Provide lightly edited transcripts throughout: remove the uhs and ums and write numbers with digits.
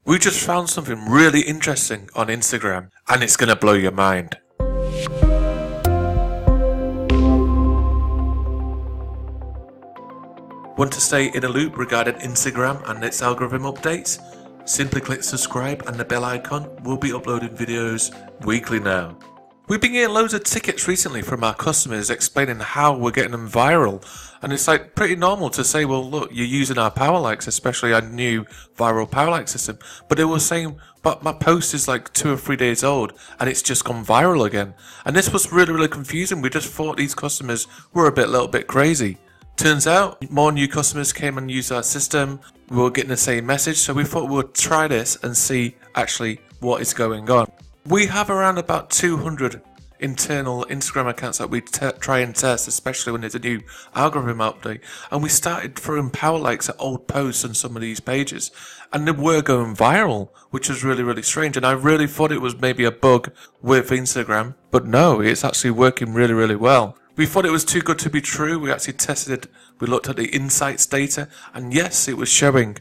We just found something really interesting on Instagram, and it's gonna blow your mind. Want to stay in a loop regarding Instagram and its algorithm updates? Simply click subscribe and the bell icon. We'll be uploading videos weekly now. We've been getting loads of tickets recently from our customers explaining how we're getting them viral, and it's like pretty normal to say, well look, you're using our power likes, especially our new viral power like system, but they were saying, but my post is like 2 or 3 days old and it's just gone viral again. And this was really confusing. We just thought these customers were a little bit crazy. Turns out more new customers came and used our system. We were getting the same message, so we thought we would try this and see actually what is going on. We have around about 200 internal Instagram accounts that we try and test, especially when there's a new algorithm update, and we started throwing power likes at old posts on some of these pages, and they were going viral, which was really strange. And I really thought it was maybe a bug with Instagram, but no, it's actually working really well. We thought it was too good to be true. We actually tested it, we looked at the insights data, and yes, it was showing.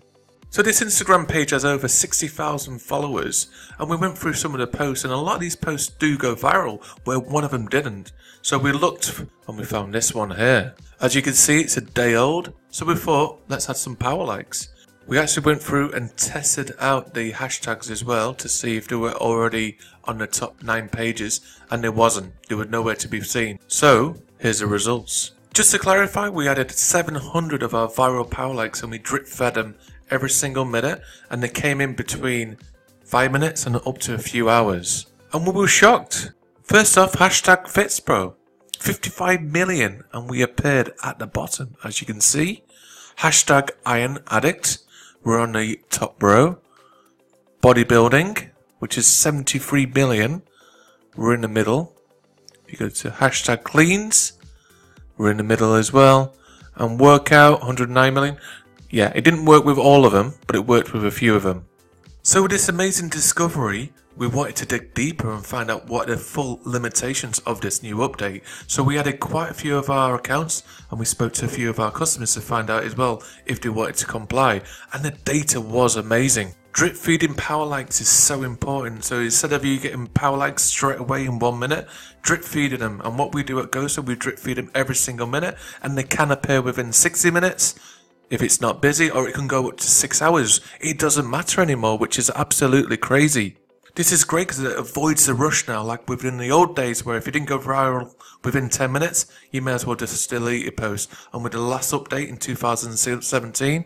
So this Instagram page has over 60,000 followers, and we went through some of the posts, and a lot of these posts do go viral, where one of them didn't. So we looked, and we found this one here. As you can see, it's a day old, so we thought, let's add some power likes. We actually went through and tested out the hashtags as well to see if they were already on the top 9 pages, and there wasn't. They were nowhere to be seen. So, here's the results. Just to clarify, we added 700 of our viral power likes, and we drip fed them every single minute, and they came in between 5 minutes and up to a few hours. And we were shocked. First off, hashtag FitsPro, 55 million, and we appeared at the bottom, as you can see. Hashtag Iron Addict, we're on the top row. Bodybuilding, which is 73 million, we're in the middle. If you go to hashtag Cleans, we're in the middle as well. And workout, 109 million. Yeah, it didn't work with all of them, but it worked with a few of them. So with this amazing discovery, we wanted to dig deeper and find out what are the full limitations of this new update. So we added quite a few of our accounts, and we spoke to a few of our customers to find out as well if they wanted to comply. And the data was amazing. Drip feeding power likes is so important. So instead of you getting power likes straight away in 1 minute, drip feeding them. And what we do at Goso, we drip feed them every single minute, and they can appear within 60 minutes. If it's not busy, or it can go up to 6 hours. It doesn't matter anymore, which is absolutely crazy. This is great because it avoids the rush now, like within the old days where if you didn't go viral within 10 minutes, you may as well just delete your post. And with the last update in 2017,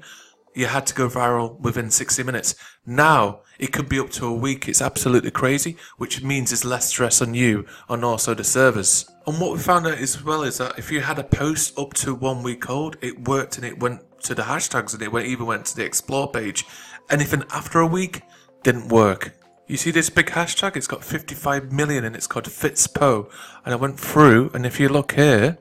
you had to go viral within 60 minutes. Now, it could be up to a week. It's absolutely crazy, which means there's less stress on you and also the servers. And what we found out as well is that if you had a post up to 1 week old, it worked and it went to the hashtags, and it even went to the explore page. Anything after a week didn't work. You see this big hashtag? It's got 55 million and it's called FitsPro. And I went through, and if you look here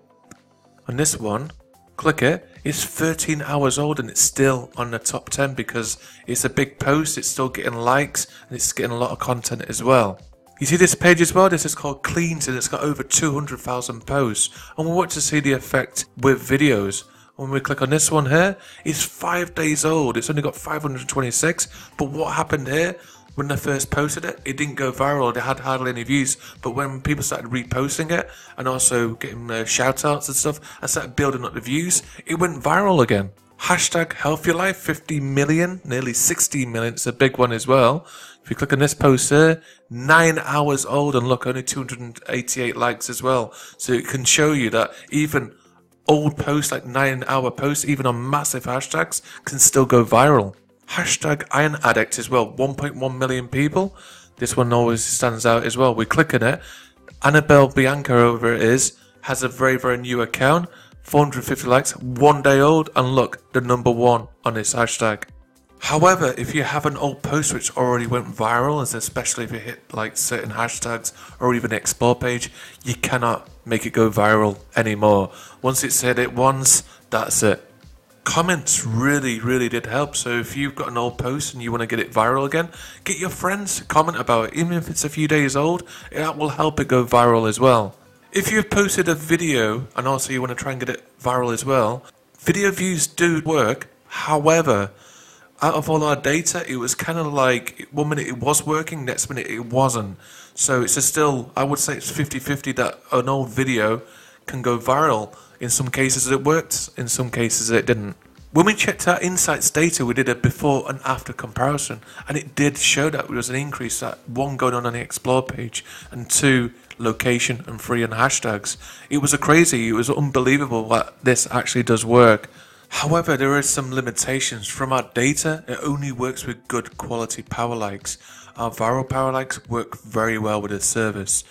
on this one, click it, it's 13 hours old and it's still on the top 10 because it's a big post, it's still getting likes, and it's getting a lot of content as well. You see this page as well? This is called Cleans, and it's got over 200,000 posts. And we want to see the effect with videos. When we click on this one here, it's 5 days old. It's only got 526. But what happened here? When they first posted it, it didn't go viral. They had hardly any views. But when people started reposting it and also getting shout outs and stuff and started building up the views, it went viral again. Hashtag Healthy Life, 50 million, nearly 60 million. It's a big one as well. If you click on this post here, 9 hours old, and look, only 288 likes as well. So it can show you that even old posts, like 9-hour posts, even on massive hashtags, can still go viral. Hashtag Iron Addict as well, 1.1 million people. This one always stands out as well. We click on it. Annabelle Bianca over it has a very new account, 450 likes, 1 day old, and look, the #1 on this hashtag. However, if you have an old post which already went viral, especially if you hit like certain hashtags or even the explore page, you cannot make it go viral anymore. Once it's hit it once, that's it. Comments really did help. So if you've got an old post and you want to get it viral again, get your friends to comment about it. Even if it's a few days old, that will help it go viral as well. If you've posted a video and also you want to try and get it viral as well, video views do work. However, Out of all our data, it was kind of like 1 minute it was working, next minute it wasn't. So it's still, I would say it's 50-50 that an old video can go viral. In some cases it worked, in some cases it didn't. When we checked our insights data, we did a before and after comparison, and it did show that there was an increase, that one going on the explore page, and two, location, and three, on hashtags. It was it was unbelievable that this actually does work. However, there are some limitations. From our data, it only works with good quality power likes. Our viral power likes work very well with this service.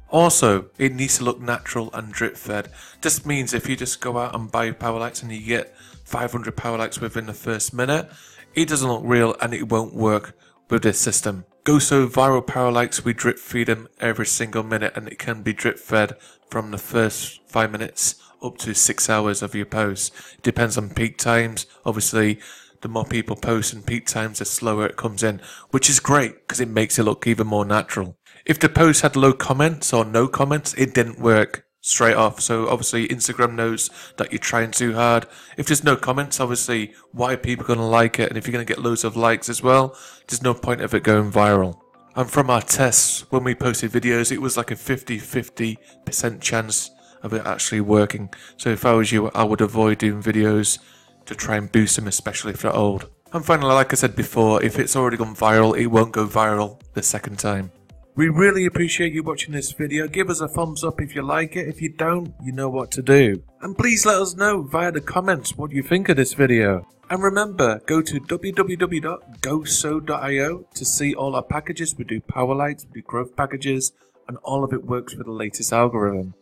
Also, it needs to look natural and drip fed. This means if you just go out and buy power likes and you get 500 power likes within the first minute, it doesn't look real and it won't work with this system. Goso viral power likes, we drip feed them every single minute, and it can be drip fed from the first 5 minutes up to 6 hours of your post. It depends on peak times. Obviously, the more people post in peak times, the slower it comes in, which is great because it makes it look even more natural. If the post had low comments or no comments, it didn't work straight off. So obviously Instagram knows that you're trying too hard. If there's no comments, obviously, why are people going to like it? And if you're going to get loads of likes as well, there's no point of it going viral. And from our tests, when we posted videos, it was like a 50-50% chance of it actually working. So if I was you, I would avoid doing videos to try and boost them, especially if they're old. And finally, like I said before, if it's already gone viral, it won't go viral the second time. We really appreciate you watching this video. Give us a thumbs up if you like it. If you don't, you know what to do. And please let us know via the comments what you think of this video. And remember, go to www.goso.io to see all our packages. We do power lights, we do growth packages, and all of it works with the latest algorithm.